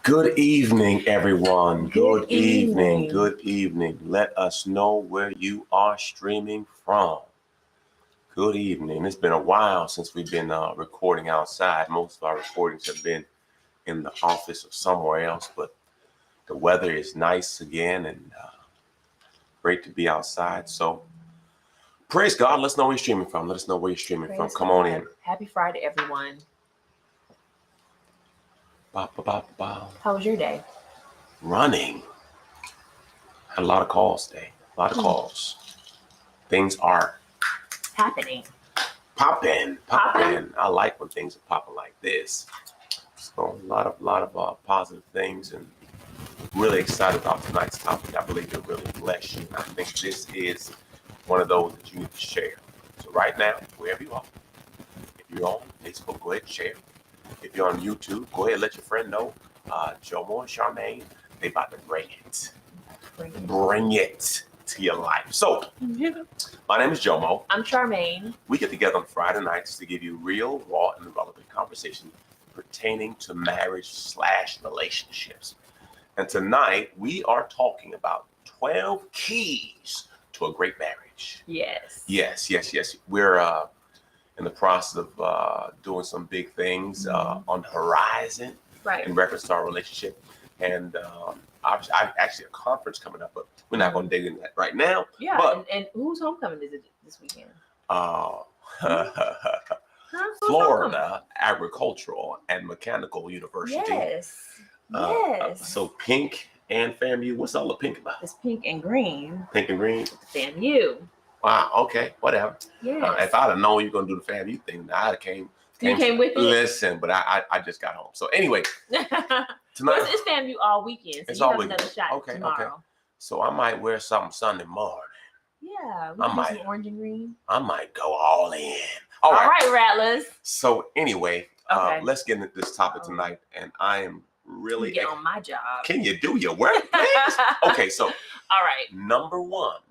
Good evening, everyone. Good evening. Good evening. Let us know where you are streaming from. Good evening. It's been a while since we've been recording outside. Most of our recordings have been in the office or somewhere else, but the weather is nice again and great to be outside. So praise God. Let us know where you're streaming from. Let us know where you're streaming from. Praise Come God. on in. Happy Friday, everyone. Ba, ba, ba, ba. How was your day? Running. Had a lot of calls today. A lot of calls. Things are Happening. popping. Poppin'? I like when things are popping like this. So a lot of positive things, and really excited about tonight's topic. I believe it'll really bless you. I think this is one of those that you need to share. So right now, wherever you are, if you're on Facebook, go ahead and share. If you're on YouTube, go ahead and let your friend know. Jomo and Charmaine, they about to bring it. Bring it to your life. So, my name is Jomo. I'm Charmaine. We get together on Friday nights to give you real, raw, and relevant conversation pertaining to marriage/relationships. And tonight, we are talking about 12 keys to a great marriage. Yes. Yes. We're in the process of doing some big things on the horizon Right. in reference to our relationship. And I actually a conference coming up, but we're not going to dig into that right now. Yeah. But, and whose homecoming is it this weekend? Florida Agricultural and Mechanical University. Yes. Yes. So pink and FAMU. What's all the pink about? It's pink and green. Pink and green. FAMU. Wow. Okay. Whatever. Yes. If I'd have known you were going to do the FAMU thing, I'd have came. You came with it? Listen, but I just got home. So anyway, tonight it's FAMU all weekend. So it's you all have weekend. another shot tomorrow. Okay. So I might wear something Sunday morning. Yeah, we can do some orange and green. I might go all in. All right, Rattlers. So anyway, Okay. let's get into this topic tonight, and I am really get on my job. Can you do your work, please? Okay, so all right. Number one.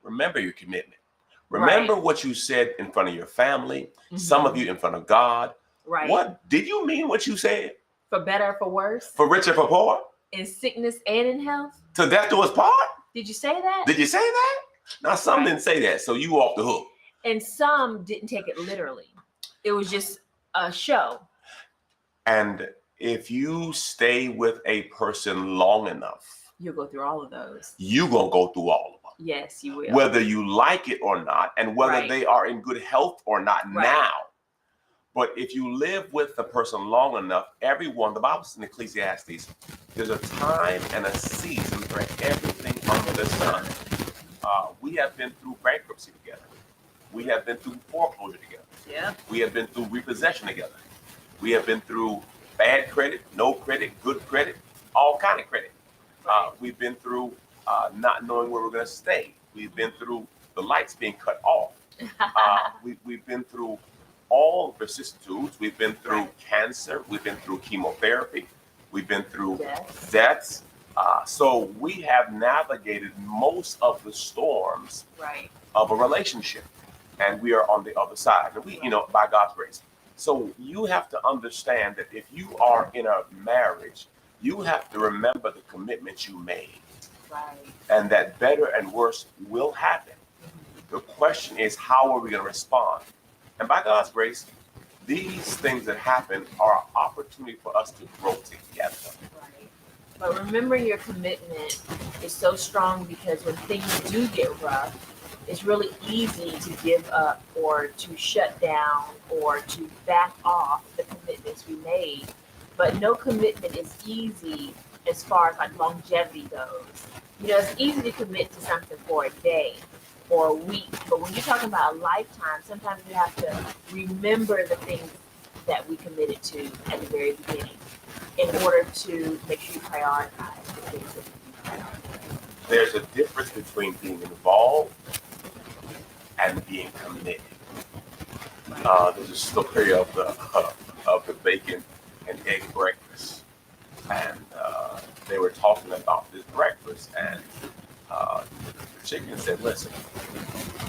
Remember your commitment. Remember what you said in front of your family. Mm-hmm. Some of you in front of God. Right. What did you mean? What you said? For better or for worse. For richer, for poor. In sickness and in health. To death do us part. Did you say that? Did you say that? Now some didn't say that, so you off the hook. And some didn't take it literally. It was just a show. And if you stay with a person long enough, you'll go through all of those. You're going to go through all of them. Yes, you will. Whether you like it or not, and whether they are in good health or not now. But if you live with the person long enough, everyone, the Bible says in Ecclesiastes, there's a time and a season for everything under the sun. We have been through bankruptcy together. We have been through foreclosure together. Yeah. We have been through repossession together. We have been through bad credit, no credit, good credit, all kind of credit. We've been through not knowing where we're going to stay. We've been through the lights being cut off. We've been through all vicissitudes. We've been through cancer. We've been through chemotherapy. We've been through deaths. So we have navigated most of the storms of a relationship, and we are on the other side. And we, by God's grace. So you have to understand that if you are in a marriage, you have to remember the commitments you made. Right. And that better and worse will happen. The question is, how are we going to respond? And by God's grace, these things that happen are an opportunity for us to grow together. Right. But remember, your commitment is so strong because when things do get rough, it's really easy to give up or to shut down or to back off the commitments we made. But no commitment is easy as far as like longevity goes. It's easy to commit to something for a day or a week, but when you're talking about a lifetime, sometimes you have to remember the things that we committed to at the very beginning in order to make sure you prioritize the things that you prioritize. There's a difference between being involved and being committed. There's a story of the bacon and egg breakfast, and they were talking about this breakfast, and the chicken said, "Listen,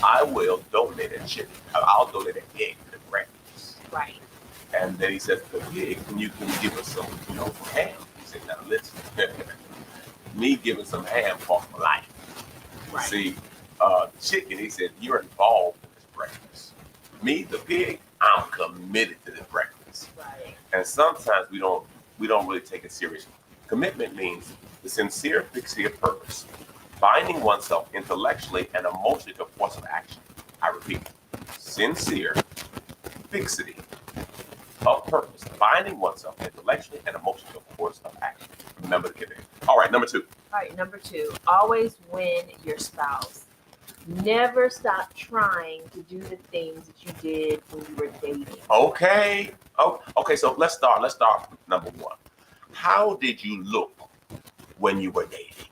I will donate a chicken. I'll donate an egg to the breakfast." Right. And then he said, "Pig, can you give us some, ham?" He said, "Now listen, me giving some ham cost my life." Right. See, chicken, he said, "You're involved in this breakfast." Me, the pig, I'm committed to this breakfast. Right. And sometimes we don't really take it seriously. Commitment means the sincere fixity of purpose, binding oneself intellectually and emotionally to a course of action. I repeat, sincere fixity of purpose, binding oneself intellectually and emotionally to a course of action. Remember the commitment. All right, number 2. All right, number 2, always win your spouse. Never stop trying to do the things that you did when you were dating. Okay. Oh, okay. So let's start. Number 1. How did you look when you were dating?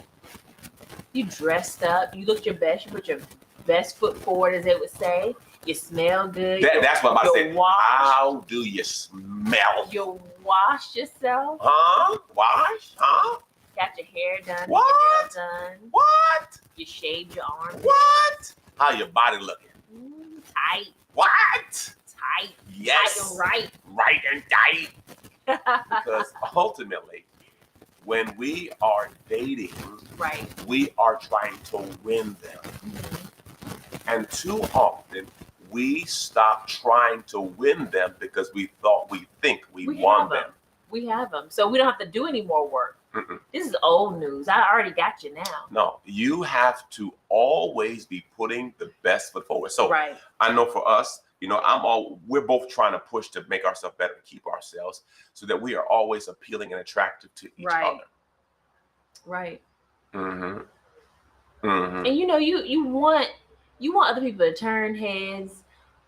You dressed up. You looked your best. You put your best foot forward, as they would say. You smell good. That's what I'm about to say. Washed. How do you smell? You wash yourself. Huh? Wash? Huh? Got your hair done. What? Your nails done. What? You shaved your arms. What? How your body looking? Tight. What? Tight. Yes. Tight and right. Right and tight. Because ultimately, when we are dating, Right. we are trying to win them. And too often, we stop trying to win them because we think we won them. We have them. So we don't have to do any more work. Mm-mm. This is old news. I already got you now. No, you have to always be putting the best foot forward. So Right. I know for us, we're both trying to push to make ourselves better and keep ourselves so that we are always appealing and attractive to each Right. other. Right. Mm-hmm. Mm-hmm. And you want other people to turn heads,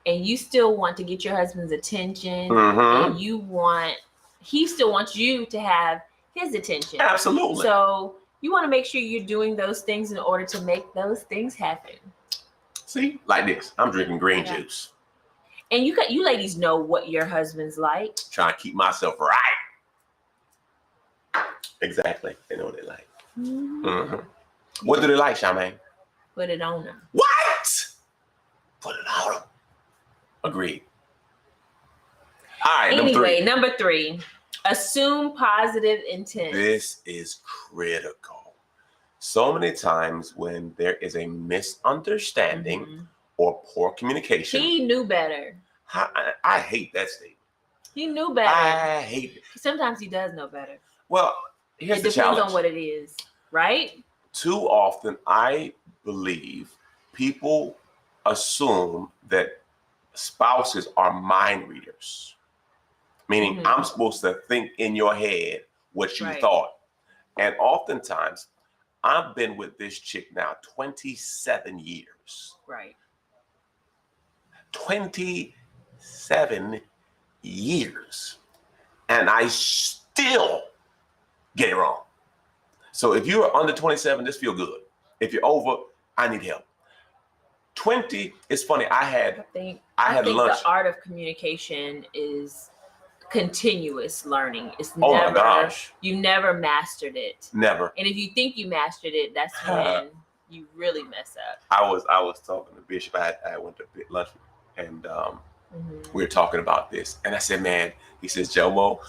and you still want to get your husband's attention, Mm-hmm. and he still wants you to have his attention. Absolutely. So you want to make sure you're doing those things in order to make those things happen. See, like this, I'm drinking green juice. And you ladies know what your husband's like. Trying to keep myself right. Exactly. They know what they like. Mm-hmm. Mm-hmm. What do they like, Charmaine? Put it on them. What? Put it on them. Agreed. All right, Anyway, number 3. number 3, assume positive intent. This is critical. So many times when there is a misunderstanding or poor communication. He knew better. I hate that statement. He knew better. I hate it. Sometimes he does know better. Well, here's the challenge. It depends on what it is, right? Too often, I believe people assume that spouses are mind readers, meaning I'm supposed to think in your head what you thought. And oftentimes, I've been with this chick now 27 years. Right. 27 years. And I still get it wrong. So if you're under 27, this feel good. If you're over, I need help. 20, it's funny. I think lunch. The art of communication is continuous learning. It's Oh my gosh. You never mastered it. Never. And if you think you mastered it, that's when you really mess up. I was talking to Bishop. I went to lunch and we were talking about this. And I said, man, he says, Jomo,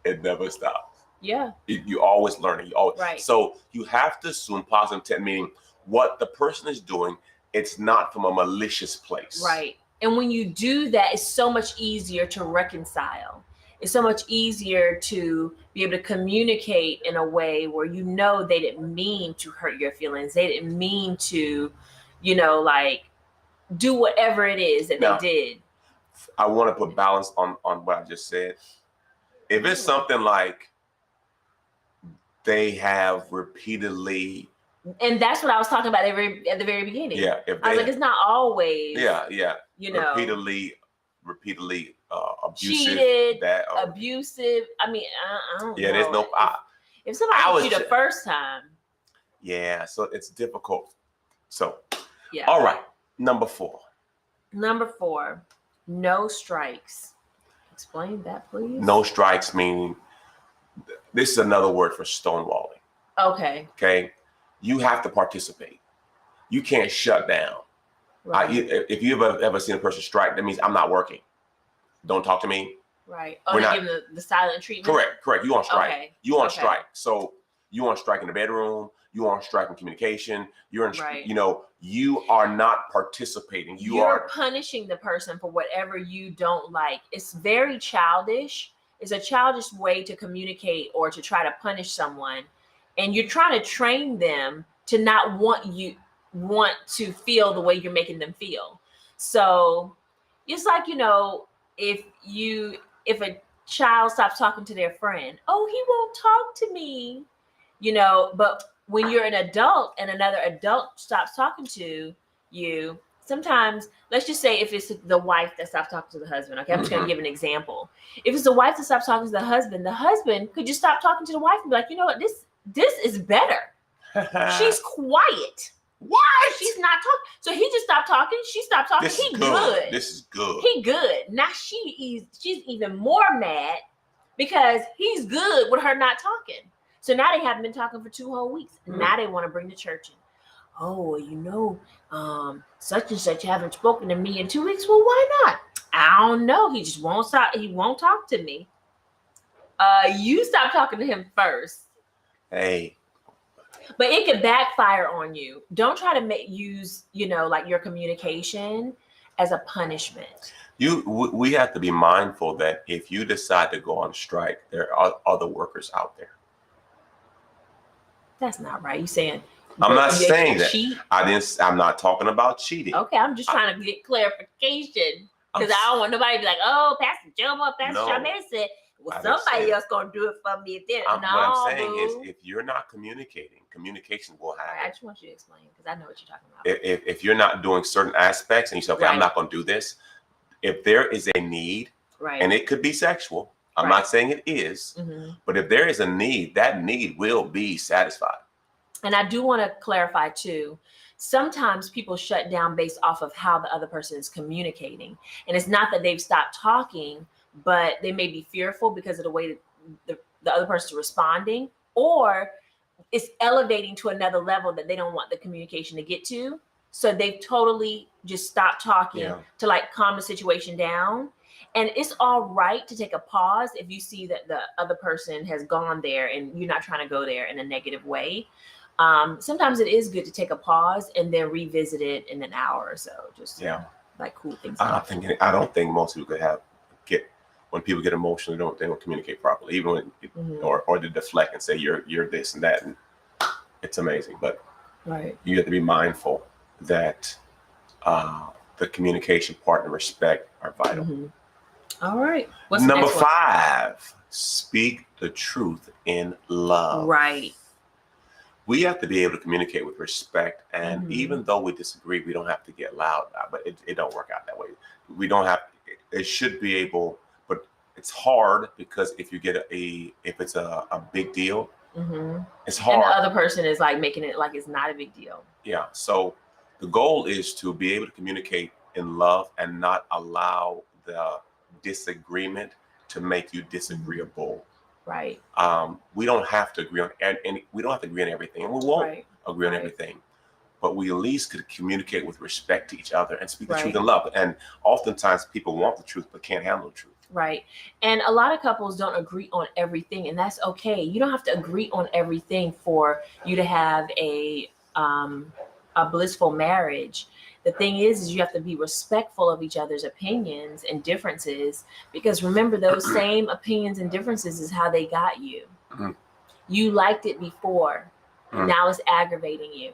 it never stops. Yeah. You always learning. You always right. So you have to assume positive intent, meaning what the person is doing, it's not from a malicious place. Right. And when you do that, it's so much easier to reconcile. It's so much easier to be able to communicate in a way where they didn't mean to hurt your feelings. They didn't mean to, do whatever it is that they did. I want to put balance on what I just said. If it's something like they have repeatedly, and that's what I was talking about at the very beginning. Yeah, I was like, it's not always. Yeah. Repeatedly abusive. Cheated, abusive. I mean, I don't know. Yeah, there's no. If somebody hit you the first time. Yeah, so it's difficult. So, yeah. All right, number 4. Number 4, no strikes. Explain that, please. No strikes meaning this is another word for stonewalling. Okay. Okay. You have to participate. You can't shut down. Right. If you've ever seen a person strike, that means I'm not working. Don't talk to me. Right. Oh, We're they not give them the silent treatment. correct. You on strike. Okay. You on Okay. strike. So you on strike in the bedroom. You on strike in communication. You're in. Right. You are not participating. You're punishing the person for whatever you don't like. It's very childish. It's a childish way to communicate or to try to punish someone, and you're trying to train them to not want to feel the way you're making them feel. So it's like, if a child stops talking to their friend, oh, he won't talk to me, but when you're an adult and another adult stops talking to you, sometimes, let's just say if it's the wife that stops talking to the husband. Okay, I'm just gonna give an example. If it's the wife that stops talking to the husband could just stop talking to the wife and be like, you know what, this is better. She's quiet. Why? She's not talking. So he just stopped talking. She stopped talking. He good. This is good. He good. Now she's even more mad because he's good with her not talking. So now they haven't been talking for 2 whole weeks. Now they want to bring the church in. Oh, such and such haven't spoken to me in 2 weeks. Well, why not? I don't know. He just won't stop. He won't talk to me. You stop talking to him first. Hey. But it could backfire on you. Don't try to use like your communication as a punishment. We have to be mindful that if you decide to go on strike, there are other workers out there. That's not right. You saying? I'm not saying that. Cheat? I'm not talking about cheating. Okay, I'm just trying to get clarification because I don't want nobody to be like, oh, Pastor Jomo, Pastor Charmaine said, well, somebody else gonna do it for me. What I'm saying is, if you're not communicating, communication will happen. I just want you to explain because I know what you're talking about. If you're not doing certain aspects and you say, okay, I'm not going to do this. If there is a need, and it could be sexual, I'm not saying it is, but if there is a need, that need will be satisfied. And I do want to clarify too. Sometimes people shut down based off of how the other person is communicating. And it's not that they've stopped talking, but they may be fearful because of the way that the other person is responding, or it's elevating to another level that they don't want the communication to get to. So they've totally just stopped talking to like calm the situation down. And it's all right to take a pause if you see that the other person has gone there and you're not trying to go there in a negative way. Sometimes it is good to take a pause and then revisit it in an hour or so, just like cool things. I don't think most people could when people get emotional, they don't communicate properly, even when or they deflect and say you're this and that, and it's amazing. But you have to be mindful that the communication part and respect are vital. All right. What's number 5? Speak the truth in love. Right. We have to be able to communicate with respect, and even though we disagree, we don't have to get loud. But it don't work out that way. We don't have. It should be able, but it's hard because if it's a big deal, it's hard. And the other person is like making it like it's not a big deal. Yeah. So the goal is to be able to communicate in love and not allow the disagreement to make you disagreeable. Right. We don't have to agree on we don't have to agree on everything, and we won't agree on everything. But we at least could communicate with respect to each other and speak the truth in love. And oftentimes people want the truth but can't handle the truth. Right. And a lot of couples don't agree on everything, and that's okay. You don't have to agree on everything for you to have a blissful marriage. The thing is you have to be respectful of each other's opinions and differences, because remember, those same opinions and differences is how they got you. You liked it before. Now it's aggravating you.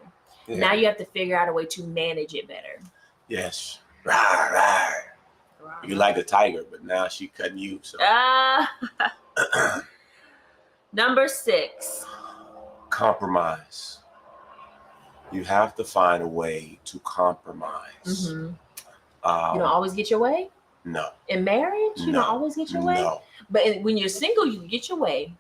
Now you have to figure out a way to manage it better. Yes. Rawr. You like the tiger, but now she cutting you. So. Number 6. Compromise. You have to find a way to compromise. You don't always get your way? No. In marriage, you don't always get your way? No. But when you're single, you get your way.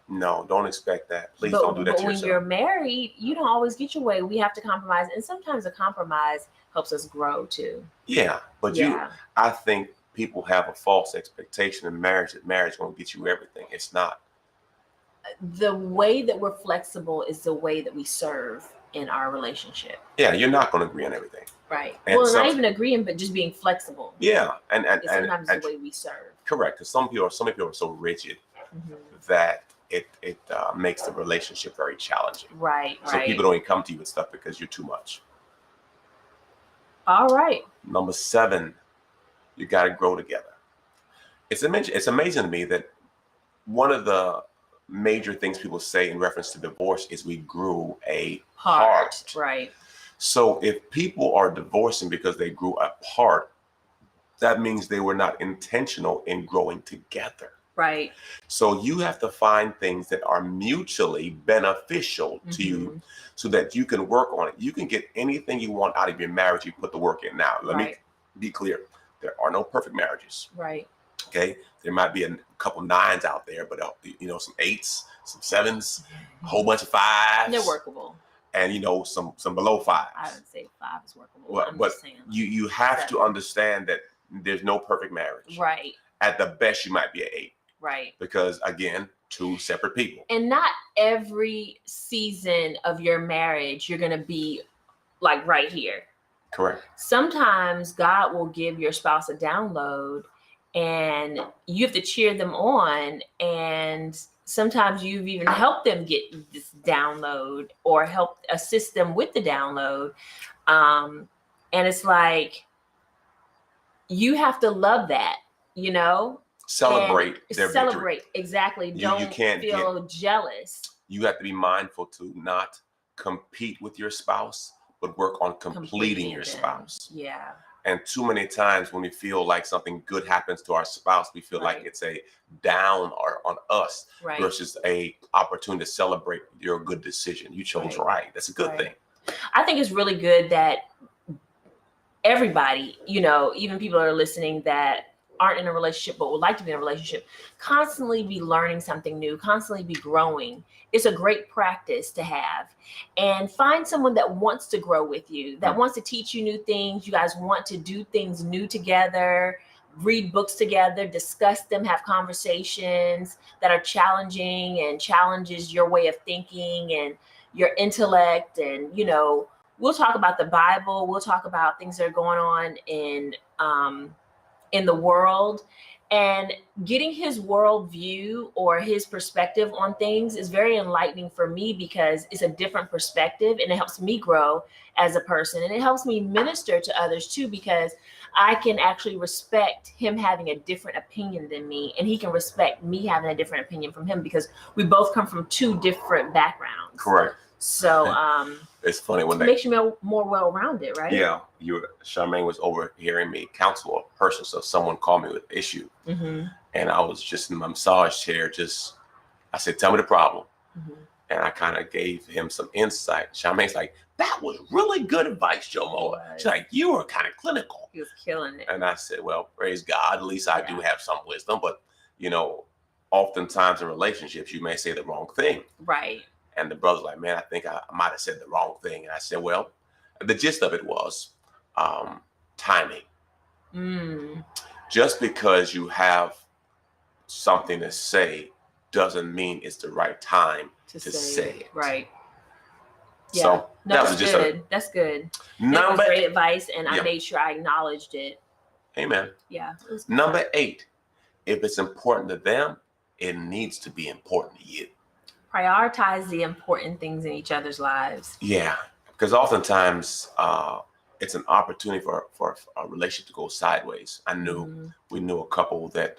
No, don't expect that. Please don't do that to yourself. But when you're married, you don't always get your way. We have to compromise. And sometimes a compromise helps us grow too. Yeah. But I think people have a false expectation in marriage that marriage is going to get you everything. It's not. The way that we're flexible is the way that we serve in our relationship. Yeah, you're not going to agree on everything. Right. And well, not even agreeing, but just being flexible. Yeah. And sometimes the way we serve. Correct. Because some people are so rigid Mhm. that it makes the relationship very challenging. Right, So right. people don't even come to you with stuff because you're too much. All right. Number 7, you got to grow together. It's amazing to me that one of the major things people say in reference to divorce is we grew apart. Right. So if people are divorcing because they grew apart, that means they were not intentional in growing together. Right. So you have to find things that are mutually beneficial to you so that you can work on it. You can get anything you want out of your marriage. You put the work in. Now, let me be clear. There are no perfect marriages. Right. Okay. There might be a couple 9s out there, but some 8s, some 7s, a whole bunch of 5s. They're workable. And some below 5s. I would say 5 is workable. Well, I'm but just saying, you have 7. to understand that there's no perfect marriage. Right. At the best, you might be an 8. Right. Because again, 2 separate people. And not every season of your marriage you're going to be like right here. Correct. Sometimes God will give your spouse a download and you have to cheer them on, and sometimes you've even helped them get this download or help assist them with the download. And it's like, you have to love that, Celebrate their celebrate victory. Exactly. You Don't can't feel jealous. You have to be mindful to not compete with your spouse, but work on completing your spouse. Yeah. And too many times when we feel like something good happens to our spouse, we feel like it's a down or on us versus a opportunity to celebrate your good decision. You chose right. That's a good thing. I think it's really good that everybody, even people that are listening that aren't in a relationship but would like to be in a relationship, constantly be learning something new, constantly be growing. It's a great practice to have. And find someone that wants to grow with you, that wants to teach you new things. You guys want to do things new together, read books together, discuss them, have conversations that are challenging and challenges your way of thinking and your intellect. And, we'll talk about the Bible. We'll talk about things that are going on in the world, and getting his worldview or his perspective on things is very enlightening for me because it's a different perspective and it helps me grow as a person, and it helps me minister to others too, because I can actually respect him having a different opinion than me, and he can respect me having a different opinion from him because we both come from 2 different backgrounds. Correct. So it's funny when it makes you more well-rounded, right? Yeah. Charmaine was overhearing me counsel a person, so someone called me with an issue, and I was just in my massage chair. I said, "Tell me the problem," and I kind of gave him some insight. Charmaine's like, "That was really good advice, Jomo." She's like, "You were kind of clinical." He was killing it. And I said, "Well, praise God. At least I do have some wisdom, but oftentimes in relationships, you may say the wrong thing." Right. And the brother's like, "Man, I think I might have said the wrong thing." And I said, "Well, the gist of it was timing. Just because you have something to say doesn't mean it's the right time to say it." Right. Yeah. So that was just good. That's good. That was great advice, and I made sure I acknowledged it. Amen. Yeah. Number 8, if it's important to them, it needs to be important to you. Prioritize the important things in each other's lives. Yeah, because oftentimes it's an opportunity for a relationship to go sideways. We knew a couple that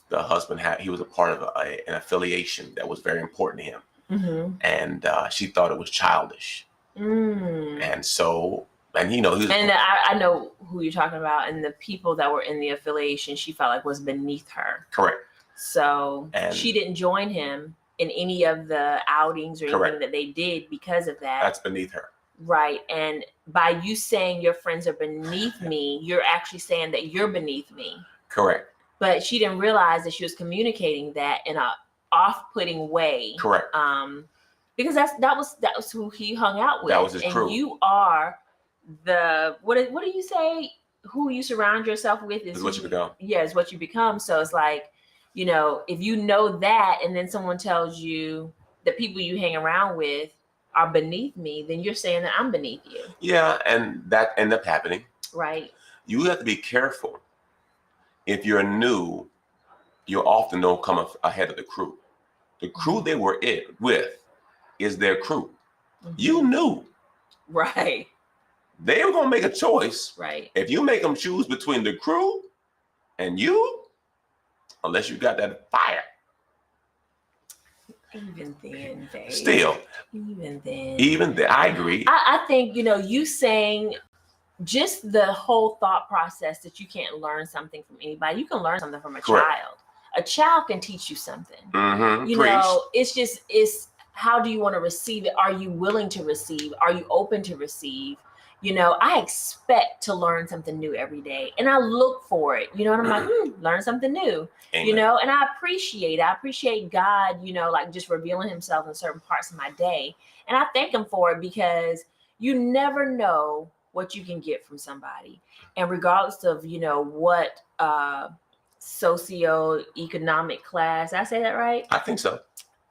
the husband he was a part of an affiliation that was very important to him, and she thought it was childish, and so. And he was, and I know who you're talking about, and the people that were in the affiliation, she felt like was beneath her. Correct. So she didn't join him in any of the outings or anything that they did because of that. That's beneath her. Right. And by you saying your friends are beneath me, you're actually saying that you're beneath me. Correct. But she didn't realize that she was communicating that in a off-putting way. Correct. Because that was who he hung out with. That was his crew. And you are what do you say? Who you surround yourself with is what you become. Yeah, is what you become. So it's like, if you know that, and then someone tells you the people you hang around with are beneath me, then you're saying that I'm beneath you. Yeah, and that ended up happening. Right. You have to be careful if you're new, you often don't come ahead of the crew. The crew they were with is their crew. You knew. Right. They were going to make a choice. Right. If you make them choose between the crew and you, unless you got that fire. Even then, babe. Still. Even then, I agree. I think, you saying just the whole thought process that you can't learn something from anybody. You can learn something from a child. A child can teach you something. It's how do you want to receive it? Are you willing to receive? Are you open to receive? I expect to learn something new every day, and I look for it. And I'm like, learn something new. Amen. And I appreciate God, like just revealing himself in certain parts of my day. And I thank him for it, because you never know what you can get from somebody. And regardless of, what socioeconomic class, I say that right? I think so.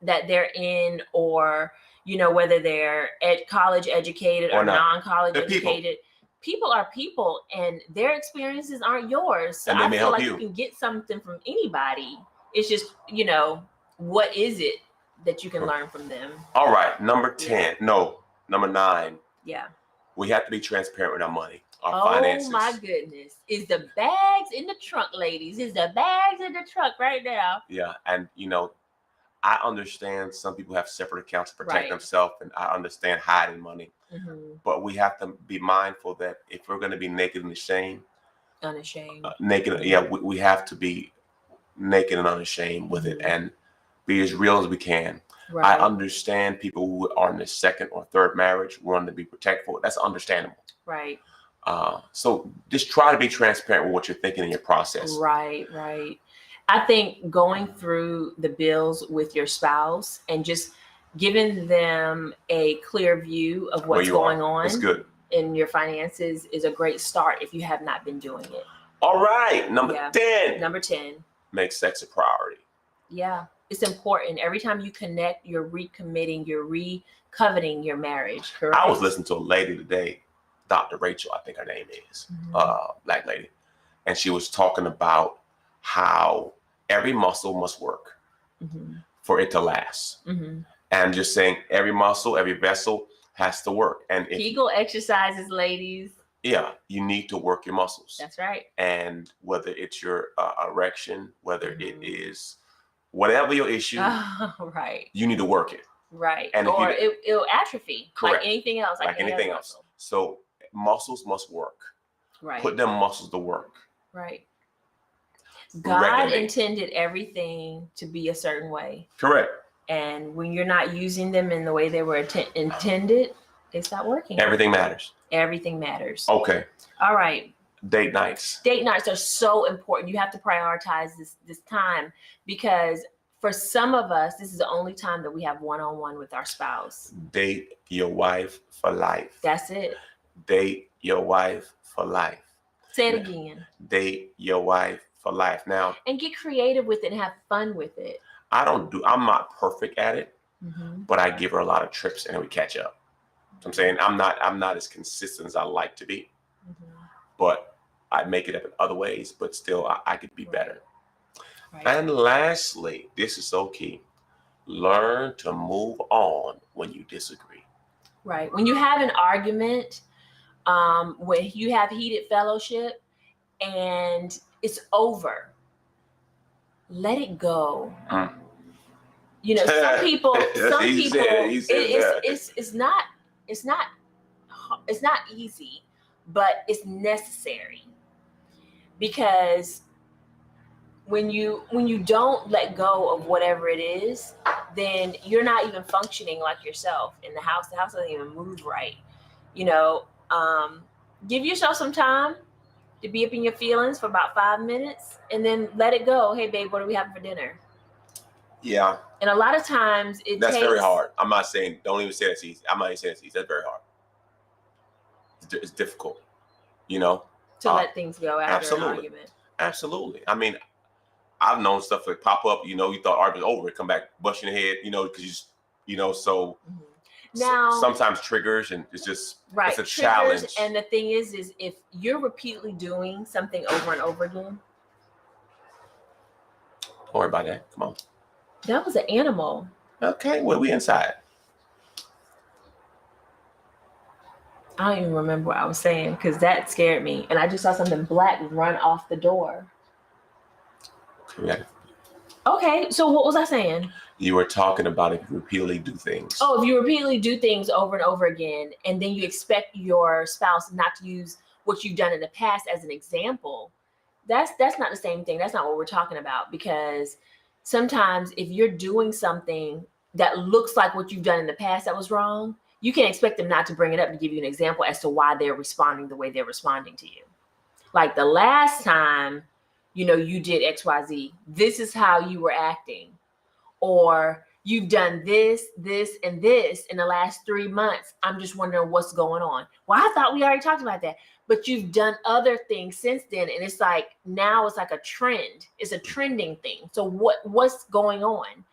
That they're in, or, whether they're college educated or non-college educated. People are people, and their experiences aren't yours. So I feel like you can get something from anybody. It's just, what is it that you can learn from them? All right. Number 10. No, number 9. Yeah. We have to be transparent with our money, our finances. Oh my goodness. Is the bags in the trunk, ladies? Is the bags in the trunk right now? Yeah. And, I understand some people have separate accounts to protect themselves, and I understand hiding money. But we have to be mindful that if we're going to be naked and ashamed, we have to be naked and unashamed with it and be as real as we can. Right. I understand people who are in their second or third marriage want to be protectful. That's understandable. Right. So just try to be transparent with what you're thinking in your process. Right. I think going through the bills with your spouse and just giving them a clear view of what's going on in your finances is a great start if you have not been doing it. All right. Number 10. Number 10. Make sex a priority. Yeah. It's important. Every time you connect, you're recommitting, you're recoveting your marriage. Correct? I was listening to a lady today, Dr. Rachel, I think her name is, black lady. And she was talking about how every muscle must work for it to last. And just saying every muscle, every vessel has to work. And Kegel exercises, ladies. Yeah, you need to work your muscles. That's right. And whether it's your erection, whether it is whatever your issue, you need to work it. Right. And or it'll atrophy. Correct. Like anything else. Like anything else. So muscles must work. Right. Put them muscles to work. Right. God intended everything to be a certain way. Correct. And when you're not using them in the way they were intended, they stop working. Everything matters. Everything matters. Okay. All right. Date nights. Date nights are so important. You have to prioritize this time, because for some of us, this is the only time that we have one-on-one with our spouse. Date your wife for life. That's it. Date your wife for life. Say it again. Date your wife for life. Now. And get creative with it and have fun with it. I'm not perfect at it, but I give her a lot of trips and then we catch up. So I'm saying I'm not as consistent as I like to be, but I make it up in other ways, but still I could be better. Right. And lastly, this is so key. Learn to move on when you disagree. Right. When you have an argument, when you have heated fellowship and it's over, let it go. Some people, it's not easy, but it's necessary, because when you don't let go of whatever it is, then you're not even functioning like yourself in the house. The house doesn't even move right. Give yourself some time to be up in your feelings for about 5 minutes, and then let it go. Hey, babe, what are we having for dinner? Yeah. And a lot of times that's very hard. I'm not saying, don't even say that's easy. I'm not even saying it's easy. That's very hard. It's difficult, To let things go after an argument. Absolutely. I mean, I've known stuff like pop up, you thought argument's over, come back, bust your head, because so now sometimes triggers, and it's just it's a challenge. And the thing is if you're repeatedly doing something over and over again, Don't worry about that. Come on. That was an animal. Okay, well, we inside. I don't even remember what I was saying because that scared me. And I just saw something black run off the door. Yeah. Okay, so what was I saying? You were talking about if you repeatedly do things. Oh, if you repeatedly do things over and over again, and then you expect your spouse not to use what you've done in the past as an example, that's not the same thing. That's not what we're talking about. Because sometimes if you're doing something that looks like what you've done in the past that was wrong, you can expect them not to bring it up to give you an example as to why they're responding the way they're responding to you. Like the last time, you did XYZ, this is how you were acting. Or you've done this, this, and this in the last 3 months. I'm just wondering what's going on. Well, I thought we already talked about that. But you've done other things since then. And it's like, now it's like a trend. It's a trending thing. So what's going on?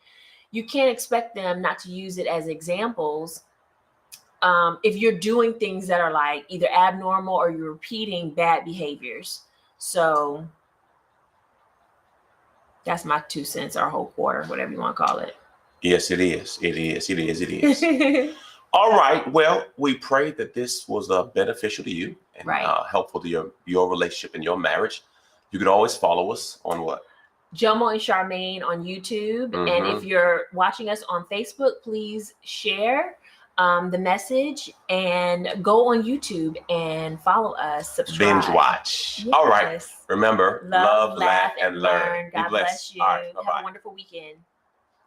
You can't expect them not to use it as examples. If you're doing things that are like either abnormal or you're repeating bad behaviors. So that's my 2 cents or whole quarter, whatever you want to call it. Yes, it is. It is. All right. Well, we pray that this was beneficial to you and helpful to your relationship and your marriage. You can always follow us on what? Jomo and Charmaine on YouTube. Mm-hmm. And if you're watching us on Facebook, please share the message and go on YouTube and follow us, subscribe. Binge watch. Yes. All right. Remember, love, laugh, and learn. God bless you. Have a wonderful weekend.